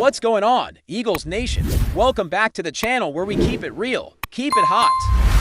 What's going on, Eagles Nation? Welcome back to the channel where we keep it real, keep it hot,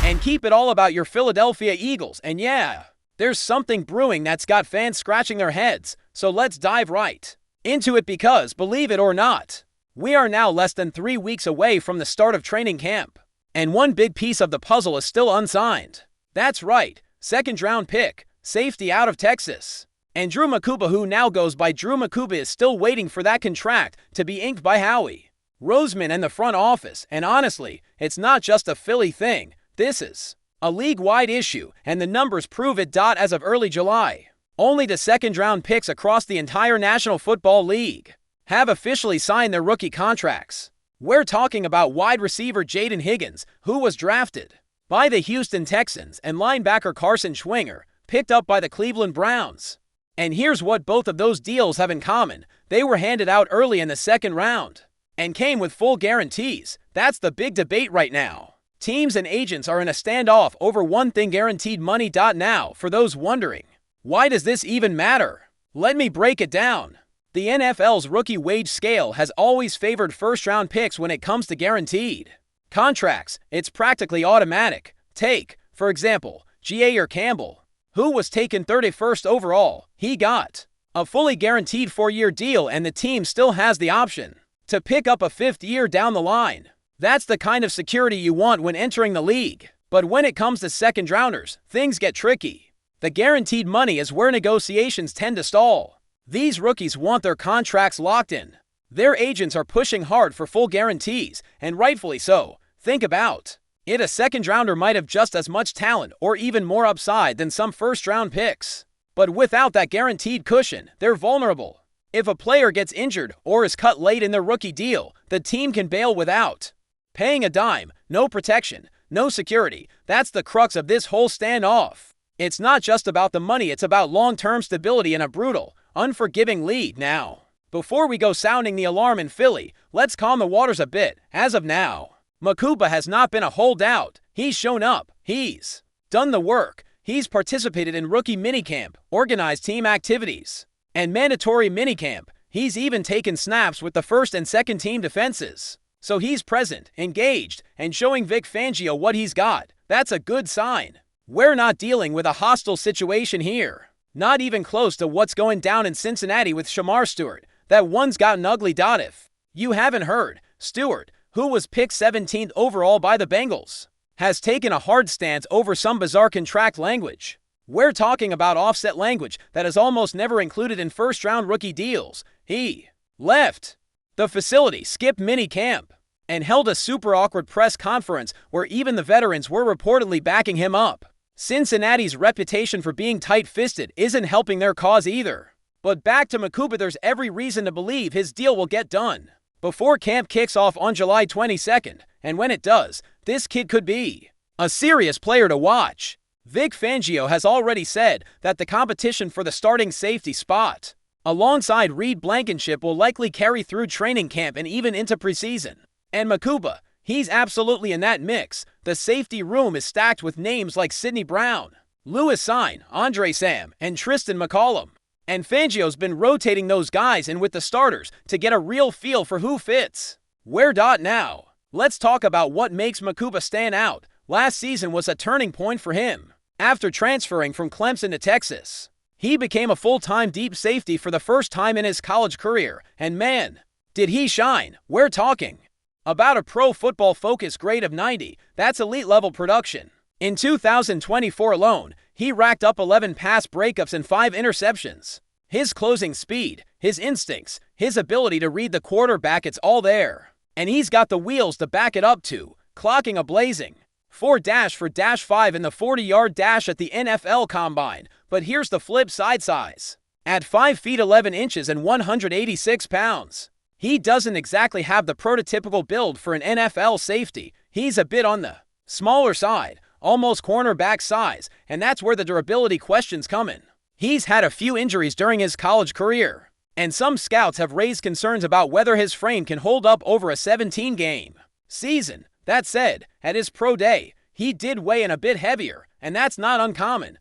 and keep it all about your Philadelphia Eagles. And yeah, there's something brewing that's got fans scratching their heads, so let's dive right into it because, believe it or not, we are now less than 3 weeks away from the start of training camp, and one big piece of the puzzle is still unsigned. That's right, second-round pick, safety out of Texas. And Drew Makuba, who now goes by Drew Makuba, is still waiting for that contract to be inked by Howie Roseman and the front office. And honestly, it's not just a Philly thing. This is a league-wide issue, and the numbers prove it. As of early July, only the second-round picks across the entire National Football League have officially signed their rookie contracts. We're talking about wide receiver Jaden Higgins, who was drafted by the Houston Texans, and linebacker Carson Schwinger, picked up by the Cleveland Browns. And here's what both of those deals have in common. They were handed out early in the second round and came with full guarantees. That's the big debate right now. Teams and agents are in a standoff over one thing: guaranteed money. Now, for those wondering, why does this even matter? Let me break it down. The NFL's rookie wage scale has always favored first-round picks when it comes to guaranteed contracts. It's practically automatic. Take, for example, G.A. Campbell, who was taken 31st overall. He got a fully guaranteed 4-year deal, and the team still has the option to pick up a 5th year down the line. That's the kind of security you want when entering the league. But when it comes to second-rounders, things get tricky. The guaranteed money is where negotiations tend to stall. These rookies want their contracts locked in. Their agents are pushing hard for full guarantees, and rightfully so. Think about it. A second-rounder might have just as much talent or even more upside than some first-round picks. But without that guaranteed cushion, they're vulnerable. If a player gets injured or is cut late in their rookie deal, the team can bail without paying a dime. No protection, no security. That's the crux of this whole standoff. It's not just about the money, it's about long-term stability in a brutal, unforgiving league. Now, before we go sounding the alarm in Philly, let's calm the waters a bit. As of now, Makuba has not been a holdout. He's shown up. He's done the work. He's participated in rookie minicamp, organized team activities, and mandatory minicamp. He's even taken snaps with the first and second team defenses. So he's present, engaged, and showing Vic Fangio what he's got. That's a good sign. We're not dealing with a hostile situation here. Not even close to what's going down in Cincinnati with Shamar Stewart. That one's gotten ugly. If you haven't heard, Stewart, who was picked 17th overall by the Bengals, has taken a hard stance over some bizarre contract language. We're talking about offset language that is almost never included in first-round rookie deals. He left the facility, skipped mini-camp, and held a super awkward press conference where even the veterans were reportedly backing him up. Cincinnati's reputation for being tight-fisted isn't helping their cause either. But back to Makuba, there's every reason to believe his deal will get done before camp kicks off on July 22nd, and when it does, this kid could be a serious player to watch. Vic Fangio has already said that the competition for the starting safety spot, alongside Reed Blankenship, will likely carry through training camp and even into preseason. And Makuba, he's absolutely in that mix. The safety room is stacked with names like Sidney Brown, Louis Sain, Andre Sam, and Tristan McCollum. And Fangio's been rotating those guys in with the starters to get a real feel for who fits where. Now, let's talk about what makes Makuba stand out. Last season was a turning point for him. After transferring from Clemson to Texas, he became a full-time deep safety for the first time in his college career. And man, did he shine. We're talking about a Pro Football Focus grade of 90. That's elite-level production. In 2024 alone, he racked up 11 pass breakups and 5 interceptions. His closing speed, his instincts, his ability to read the quarterback, it's all there. And he's got the wheels to back it up too, clocking a blazing 4-for-5 in the 40-yard dash at the NFL Combine. But here's the flip side: size. At 5 feet 11 inches and 186 pounds, he doesn't exactly have the prototypical build for an NFL safety. He's a bit on the smaller side, almost cornerback size, and that's where the durability questions come in. He's had a few injuries during his college career, and some scouts have raised concerns about whether his frame can hold up over a 17-game season. That said, at his pro day, he did weigh in a bit heavier, and that's not uncommon.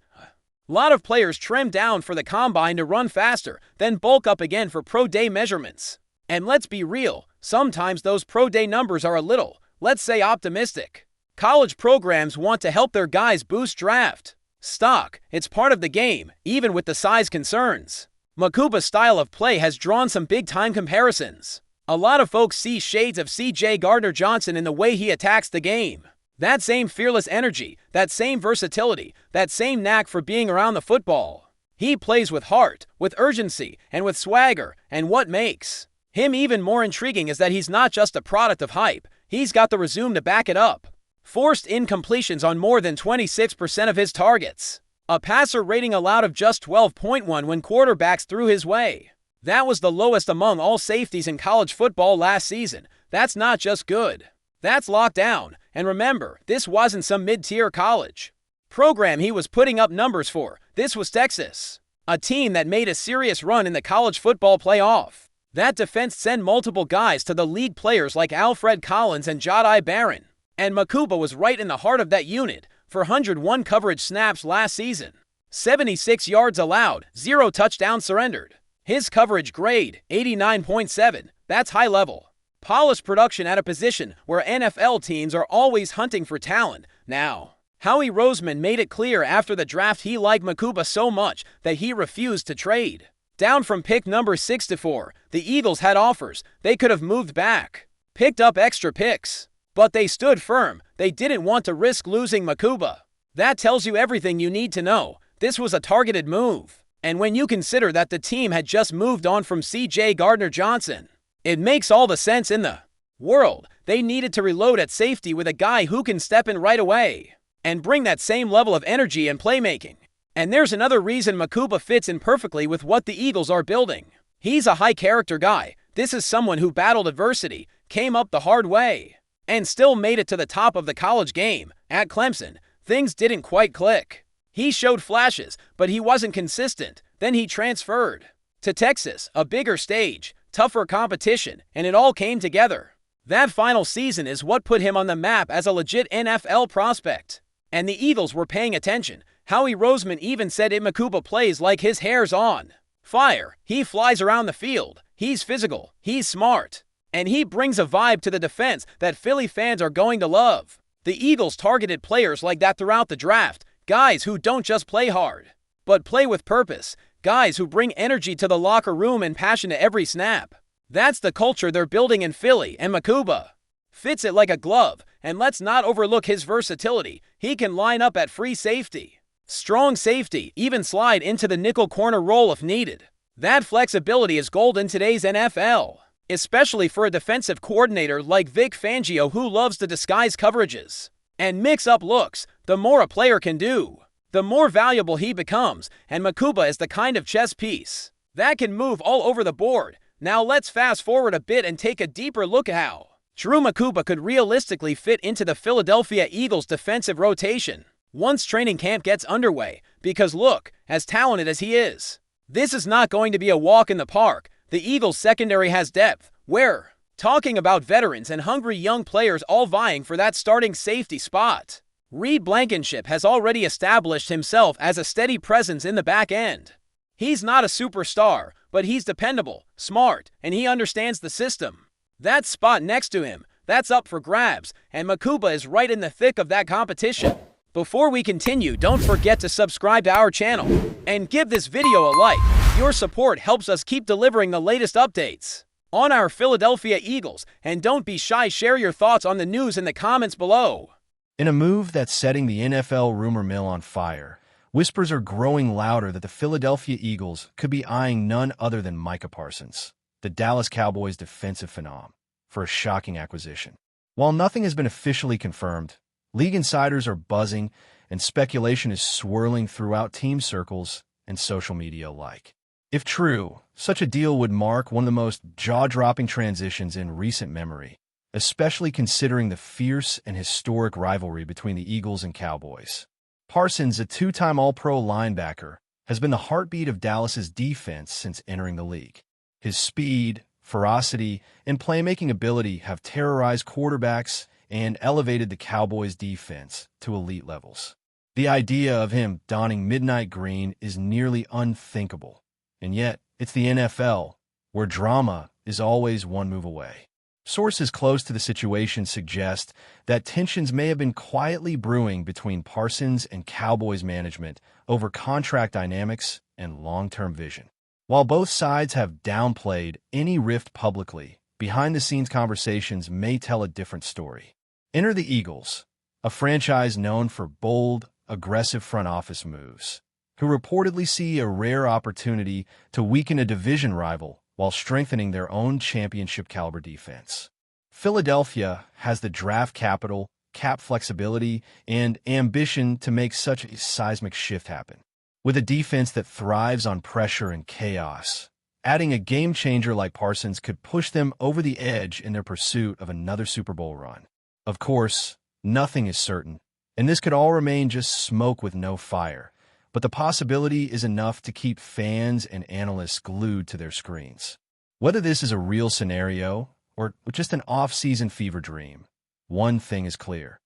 A lot of players trim down for the combine to run faster, then bulk up again for pro day measurements. And let's be real, Sometimes those pro day numbers are a little, let's say, optimistic. College programs want to help their guys boost draft stock. It's part of the game, even with the size concerns. Makuba's style of play has drawn some big-time comparisons. A lot of folks see shades of C.J. Gardner-Johnson in the way he attacks the game. That same fearless energy, that same versatility, that same knack for being around the football. He plays with heart, with urgency, and with swagger, and what makes him even more intriguing is that he's not just a product of hype, he's got the resume to back it up. Forced incompletions on more than 26% of his targets. A passer rating allowed of just 12.1 when quarterbacks threw his way. That was the lowest among all safeties in college football last season. That's not just good. That's locked down. And remember, this wasn't some mid-tier college program he was putting up numbers for. This was Texas, a team that made a serious run in the college football playoff. That defense sent multiple guys to the league, players like Alfred Collins and Jahdae Barron. And Makuba was right in the heart of that unit for 101 coverage snaps last season. 76 yards allowed, 0 touchdowns surrendered. His coverage grade, 89.7. That's high level. Polished production at a position where NFL teams are always hunting for talent. Now, Howie Roseman made it clear after the draft he liked Makuba so much that he refused to trade. Down from pick number 64, the Eagles had offers. They could have moved back, picked up extra picks. But they stood firm. They didn't want to risk losing Makuba. That tells you everything you need to know. This was a targeted move. And when you consider that the team had just moved on from C.J. Gardner-Johnson, it makes all the sense in the world. They needed to reload at safety with a guy who can step in right away and bring that same level of energy and playmaking. And there's another reason Makuba fits in perfectly with what the Eagles are building. He's a high-character guy. This is someone who battled adversity, came up the hard way, and still made it to the top of the college game. At Clemson, things didn't quite click. He showed flashes, but he wasn't consistent. Then he transferred to Texas, a bigger stage, tougher competition, and it all came together. That final season is what put him on the map as a legit NFL prospect. And the Eagles were paying attention. Howie Roseman even said Makuba plays like his hair's on fire. He flies around the field. He's physical. He's smart. And he brings a vibe to the defense that Philly fans are going to love. The Eagles targeted players like that throughout the draft. Guys who don't just play hard, but play with purpose. Guys who bring energy to the locker room and passion to every snap. That's the culture they're building in Philly, and Makuba fits it like a glove. And let's not overlook his versatility. He can line up at free safety, strong safety, even slide into the nickel corner role if needed. That flexibility is gold in today's NFL, especially for a defensive coordinator like Vic Fangio, who loves to disguise coverages and mix up looks. The more a player can do, the more valuable he becomes, and Makuba is the kind of chess piece that can move all over the board. Now let's fast forward a bit and take a deeper look at how Drew Makuba could realistically fit into the Philadelphia Eagles defensive rotation once training camp gets underway, because look, as talented as he is, this is not going to be a walk in the park. The Eagles secondary has depth. We're talking about veterans and hungry young players all vying for that starting safety spot. Reed Blankenship has already established himself as a steady presence in the back end. He's not a superstar, but he's dependable, smart, and he understands the system. That spot next to him, that's up for grabs, and Makuba is right in the thick of that competition. Before we continue, don't forget to subscribe to our channel and give this video a like. Your support helps us keep delivering the latest updates on our Philadelphia Eagles, and don't be shy, share your thoughts on the news in the comments below. In a move that's setting the NFL rumor mill on fire, whispers are growing louder that the Philadelphia Eagles could be eyeing none other than Micah Parsons, the Dallas Cowboys defensive phenom, for a shocking acquisition. While nothing has been officially confirmed, league insiders are buzzing and speculation is swirling throughout team circles and social media alike. If true, such a deal would mark one of the most jaw-dropping transitions in recent memory, especially considering the fierce and historic rivalry between the Eagles and Cowboys. Parsons, a two-time All-Pro linebacker, has been the heartbeat of Dallas's defense since entering the league. His speed, ferocity, and playmaking ability have terrorized quarterbacks and elevated the Cowboys' defense to elite levels. The idea of him donning midnight green is nearly unthinkable, and yet it's the NFL, where drama is always one move away. Sources close to the situation suggest that tensions may have been quietly brewing between Parsons and Cowboys management over contract dynamics and long-term vision. While both sides have downplayed any rift publicly, behind-the-scenes conversations may tell a different story. Enter the Eagles, a franchise known for bold, aggressive front office moves, who reportedly see a rare opportunity to weaken a division rival while strengthening their own championship-caliber defense. Philadelphia has the draft capital, cap flexibility, and ambition to make such a seismic shift happen. With a defense that thrives on pressure and chaos, adding a game-changer like Parsons could push them over the edge in their pursuit of another Super Bowl run. Of course, nothing is certain, and this could all remain just smoke with no fire. But the possibility is enough to keep fans and analysts glued to their screens. Whether this is a real scenario or just an off-season fever dream, one thing is clear.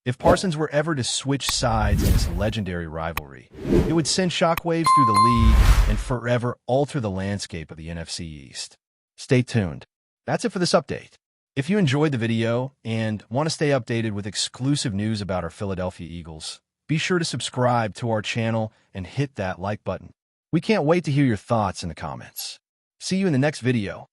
If Parsons were ever to switch sides in this legendary rivalry, it would send shockwaves through the league and forever alter the landscape of the NFC East. Stay tuned. That's it for this update. If you enjoyed the video and want to stay updated with exclusive news about our Philadelphia Eagles, be sure to subscribe to our channel and hit that like button. We can't wait to hear your thoughts in the comments. See you in the next video.